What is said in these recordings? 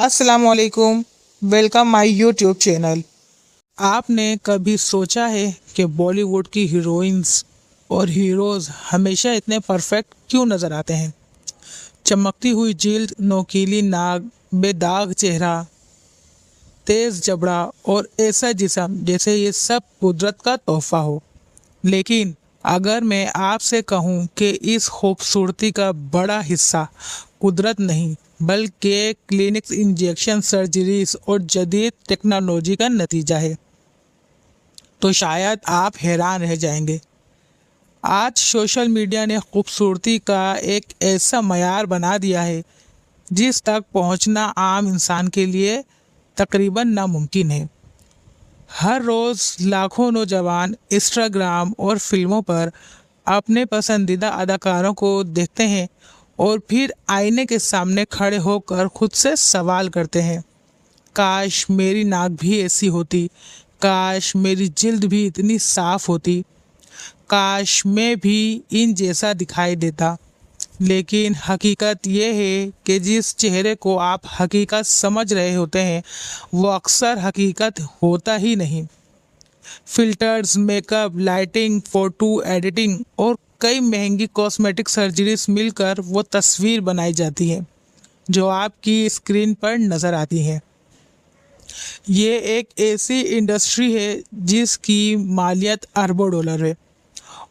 अस्सलाम वालेकुम। Welcome my YouTube channel. आपने कभी सोचा है कि बॉलीवुड की हीरोइंस और हीरोज हमेशा इतने परफेक्ट क्यों नज़र आते हैं? चमकती हुई जिल्द, नोकीली नाक, बेदाग चेहरा, तेज जबड़ा और ऐसा जिस्म जैसे ये सब कुदरत का तोहफा हो। लेकिन अगर मैं आपसे कहूं कि इस खूबसूरती का बड़ा हिस्सा कुदरत नहीं बल्कि क्लिनिक्स, इंजेक्शन, सर्जरीज और जदीद टेक्नोलॉजी का नतीजा है, तो शायद आप हैरान रह जाएंगे। आज सोशल मीडिया ने खूबसूरती का एक ऐसा मयार बना दिया है जिस तक पहुंचना आम इंसान के लिए तकरीबन नामुमकिन है। हर रोज़ लाखों नौजवान इंस्टाग्राम और फिल्मों पर अपने पसंदीदा अदाकारों को देखते हैं और फिर आईने के सामने खड़े होकर खुद से सवाल करते हैं, काश मेरी नाक भी ऐसी होती, काश मेरी जिल्द भी इतनी साफ होती, काश मैं भी इन जैसा दिखाई देता। लेकिन हकीकत यह है कि जिस चेहरे को आप हकीकत समझ रहे होते हैं वो अक्सर हकीकत होता ही नहीं। Filters, makeup, lighting, photo editing और कई महंगी कॉस्मेटिक सर्जरीज मिलकर वो तस्वीर बनाई जाती है जो आपकी स्क्रीन पर नज़र आती है। ये एक ऐसी इंडस्ट्री है जिसकी मालियत अरबों डॉलर है,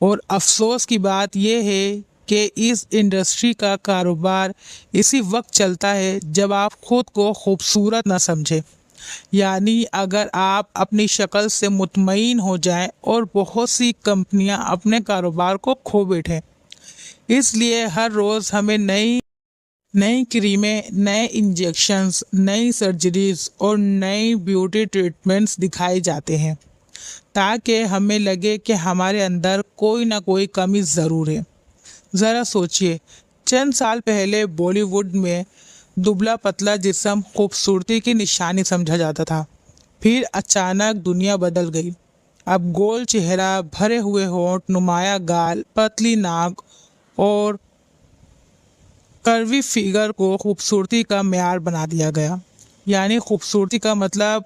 और अफसोस की बात यह है कि इस इंडस्ट्री का कारोबार इसी वक्त चलता है जब आप खुद को खूबसूरत ना समझें, यानी अगर आप अपनी शक्ल से मुतमईन हो जाएं, और बहुत सी कंपनियां अपने कारोबार को खो बैठें। इसलिए हर रोज़ हमें नई नई क्रीमें, नए इंजेक्शंस, नई सर्जरीज और नई ब्यूटी ट्रीटमेंट्स दिखाए जाते हैं ताकि हमें लगे कि हमारे अंदर कोई ना कोई कमी ज़रूर है। ज़रा सोचिए, चंद साल पहले बॉलीवुड में दुबला पतला जिस्म खूबसूरती की निशानी समझा जाता था। फिर अचानक दुनिया बदल गई। अब गोल चेहरा, भरे हुए होंठ, नुमाया गाल, पतली नाक और कर्वी फिगर को खूबसूरती का मेयार बना दिया गया। यानी खूबसूरती का मतलब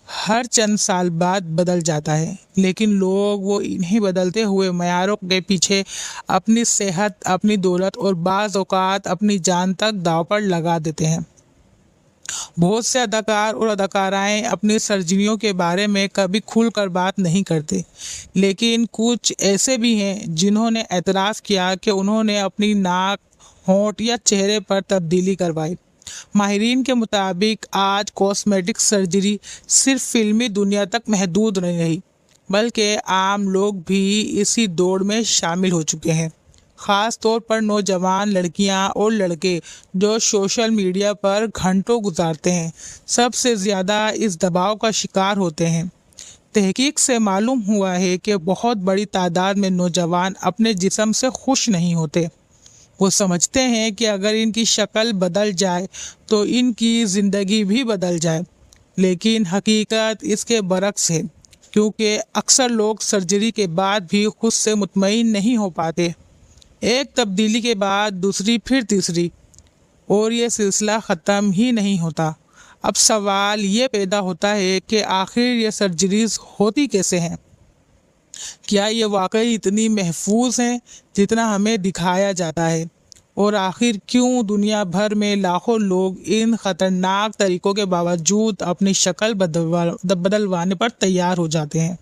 हर चंद साल बाद बदल जाता है, लेकिन लोग वो इन्हीं बदलते हुए मयारों के पीछे अपनी सेहत, अपनी दौलत और बाज़ औक़ात अपनी जान तक दांव पर लगा देते हैं। बहुत से अदाकार और अदाकाराएं अपनी सर्जरियों के बारे में कभी खुलकर बात नहीं करते, लेकिन कुछ ऐसे भी हैं जिन्होंने एतराफ़ किया कि उन्होंने अपनी नाक, होंठ या चेहरे पर तब्दीली करवाई। माहिरीन के मुताबिक आज कॉस्मेटिक सर्जरी सिर्फ फिल्मी दुनिया तक महदूद नहीं रही, बल्कि आम लोग भी इसी दौड़ में शामिल हो चुके हैं। ख़ास तौर पर नौजवान लड़कियां और लड़के जो सोशल मीडिया पर घंटों गुजारते हैं, सबसे ज़्यादा इस दबाव का शिकार होते हैं। तहकीक से मालूम हुआ है कि बहुत बड़ी तादाद में नौजवान अपने जिस्म से खुश नहीं होते। वो समझते हैं कि अगर इनकी शक्ल बदल जाए तो इनकी ज़िंदगी भी बदल जाए, लेकिन हकीकत इसके बरक्स है, क्योंकि अक्सर लोग सर्जरी के बाद भी खुद से मुतमईन नहीं हो पाते। एक तब्दीली के बाद दूसरी, फिर तीसरी, और ये सिलसिला ख़त्म ही नहीं होता। अब सवाल ये पैदा होता है कि आखिर ये सर्जरीज होती कैसे हैं? क्या ये वाकई इतनी महफूज हैं जितना हमें दिखाया जाता है? और आखिर क्यों दुनिया भर में लाखों लोग इन ख़तरनाक तरीक़ों के बावजूद अपनी शक्ल बदलवाने पर तैयार हो जाते हैं?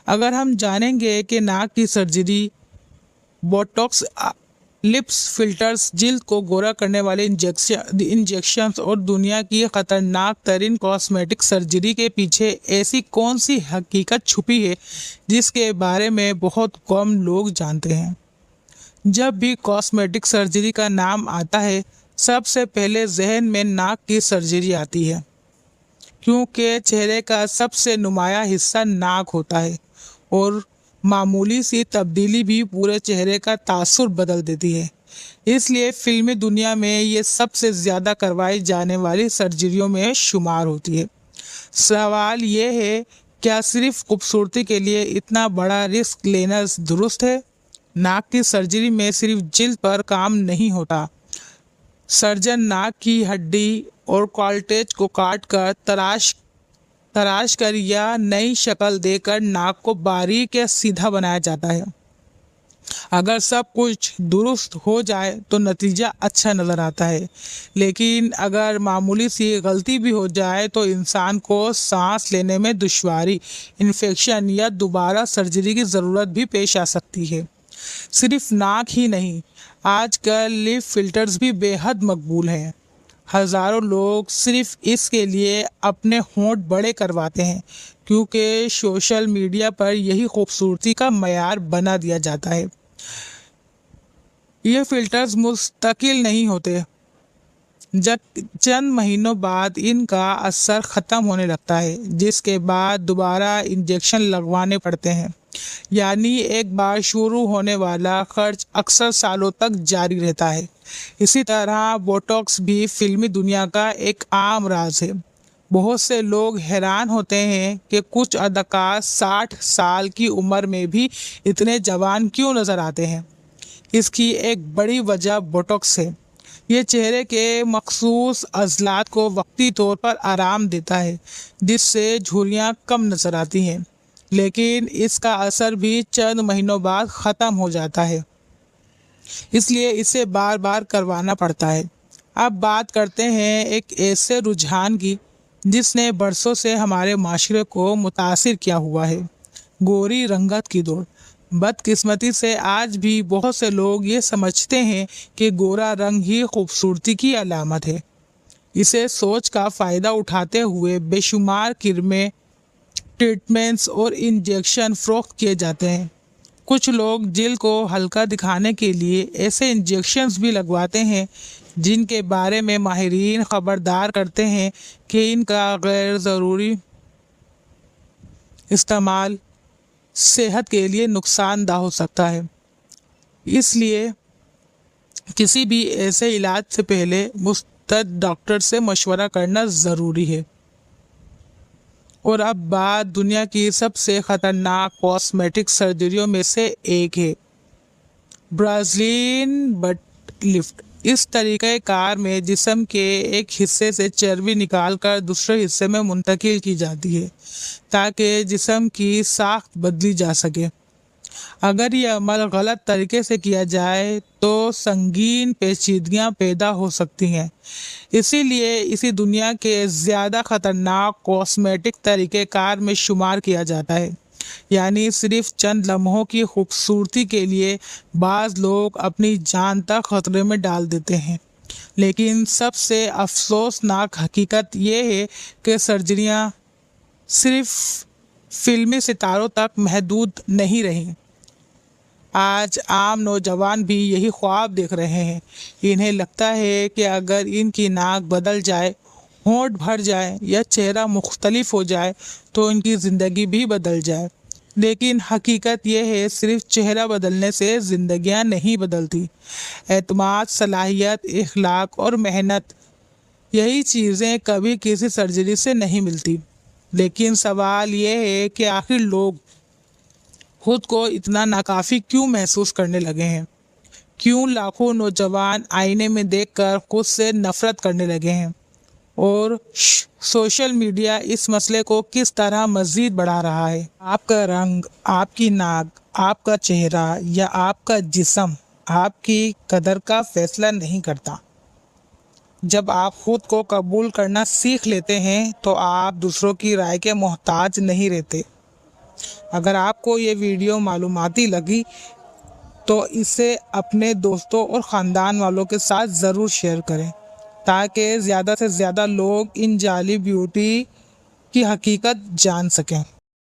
अगर हम जानेंगे कि नाक की सर्जरी, बोटॉक्स, लिप्स फिल्टर्स, जिल्द को गोरा करने वाले इंजेक्शंस और दुनिया की ख़तरनाक तरीन कॉस्मेटिक सर्जरी के पीछे ऐसी कौन सी हकीकत छुपी है जिसके बारे में बहुत कम लोग जानते हैं। जब भी कॉस्मेटिक सर्जरी का नाम आता है, सबसे पहले जहन में नाक की सर्जरी आती है, क्योंकि चेहरे का सबसे नुमाया हिस्सा नाक होता है और मामूली सी तब्दीली भी पूरे चेहरे का तासुर बदल देती है। इसलिए फिल्मी दुनिया में ये सबसे ज़्यादा करवाई जाने वाली सर्जरियों में शुमार होती है। सवाल ये है, क्या सिर्फ खूबसूरती के लिए इतना बड़ा रिस्क लेना दुरुस्त है? नाक की सर्जरी में सिर्फ जिल्द पर काम नहीं होता। सर्जन नाक की हड्डी और कॉर्टेज को काट कर तराश कर या नई शक्ल देकर नाक को बारीक या सीधा बनाया जाता है। अगर सब कुछ दुरुस्त हो जाए तो नतीजा अच्छा नज़र आता है, लेकिन अगर मामूली सी गलती भी हो जाए तो इंसान को सांस लेने में दुश्वारी, इन्फेक्शन या दोबारा सर्जरी की ज़रूरत भी पेश आ सकती है। सिर्फ नाक ही नहीं, आजकल लिप फिल्टर्स भी बेहद मकबूल हैं। हज़ारों लोग सिर्फ इसके लिए अपने होंठ बड़े करवाते हैं, क्योंकि सोशल मीडिया पर यही खूबसूरती का मयार बना दिया जाता है। ये फिल्टर्स मुस्तकिल नहीं होते, जब चंद महीनों बाद इनका असर ख़त्म होने लगता है, जिसके बाद दोबारा इंजेक्शन लगवाने पड़ते हैं। यानी एक बार शुरू होने वाला खर्च अक्सर सालों तक जारी रहता है। इसी तरह बोटॉक्स भी फिल्मी दुनिया का एक आम राज है। बहुत से लोग हैरान होते हैं कि कुछ अदाकार 60 साल की उम्र में भी इतने जवान क्यों नज़र आते हैं। इसकी एक बड़ी वजह बोटॉक्स है। ये चेहरे के मखसूस अज़लात को वक्ती तौर पर आराम देता है, जिससे झुर्रियाँ कम नज़र आती हैं, लेकिन इसका असर भी चंद महीनों बाद ख़त्म हो जाता है, इसलिए इसे बार बार करवाना पड़ता है। अब बात करते हैं एक ऐसे रुझान की जिसने बरसों से हमारे माशरे को मुतासिर किया हुआ है, गोरी रंगत की दौड़। बदकिस्मती से आज भी बहुत से लोग ये समझते हैं कि गोरा रंग ही खूबसूरती की अलामत है। इसे सोच का फ़ायदा उठाते हुए बेशुमार क्रीमें, ट्रीटमेंट्स और इंजेक्शन फ़रोख्त किए जाते हैं। कुछ लोग जिल्द को हल्का दिखाने के लिए ऐसे इंजेक्शन्स भी लगवाते हैं जिनके बारे में माहिरीन खबरदार करते हैं कि इनका गैर ज़रूरी इस्तेमाल सेहत के लिए नुकसानदा हो सकता है। इसलिए किसी भी ऐसे इलाज से पहले मुस्तद डॉक्टर से मशवरा करना ज़रूरी है। और अब बात दुनिया की सबसे ख़तरनाक कॉस्मेटिक सर्जरियों में से एक है, ब्राज़ीलियन बट लिफ्ट। इस तरीक़े कार में जिस्म के एक हिस्से से चर्बी निकालकर दूसरे हिस्से में मुंतकिल की जाती है ताकि जिस्म की साख्त बदली जा सके। अगर यह अमल गलत तरीके से किया जाए तो संगीन पेचीदगियाँ पैदा हो सकती हैं। इसीलिए इसी दुनिया के ज़्यादा ख़तरनाक कॉस्मेटिक तरीक़ेकार में शुमार किया जाता है। यानी सिर्फ चंद लम्हों की खूबसूरती के लिए बाज़ लोग अपनी जान तक ख़तरे में डाल देते हैं। लेकिन सबसे अफसोसनाक हकीकत ये है कि सर्जरियाँ सिर्फ फिल्मी सितारों तक महदूद नहीं रहीं। आज आम नौजवान भी यही ख्वाब देख रहे हैं। इन्हें लगता है कि अगर इनकी नाक बदल जाए, होंठ भर जाए या चेहरा मुख्तलिफ हो जाए तो इनकी ज़िंदगी भी बदल जाए। लेकिन हकीकत यह है, सिर्फ चेहरा बदलने से ज़िंदगियां नहीं बदलती। एतमाद, सलाहियत, इखलाक और मेहनत, यही चीज़ें कभी किसी सर्जरी से नहीं मिलती। लेकिन सवाल ये है कि आखिर लोग खुद को इतना नाकाफ़ी क्यों महसूस करने लगे हैं? क्यों लाखों नौजवान आईने में देखकर खुद से नफ़रत करने लगे हैं? और सोशल मीडिया इस मसले को किस तरह मज़ीद बढ़ा रहा है? आपका रंग, आपकी नाक, आपका चेहरा या आपका जिस्म आपकी कदर का फ़ैसला नहीं करता। जब आप खुद को कबूल करना सीख लेते हैं तो आप दूसरों की राय के मोहताज नहीं रहते। अगर आपको ये वीडियो मालूमाती लगी तो इसे अपने दोस्तों और ख़ानदान वालों के साथ ज़रूर शेयर करें, ताकि ज़्यादा से ज़्यादा लोग इन जाली ब्यूटी की हकीकत जान सकें।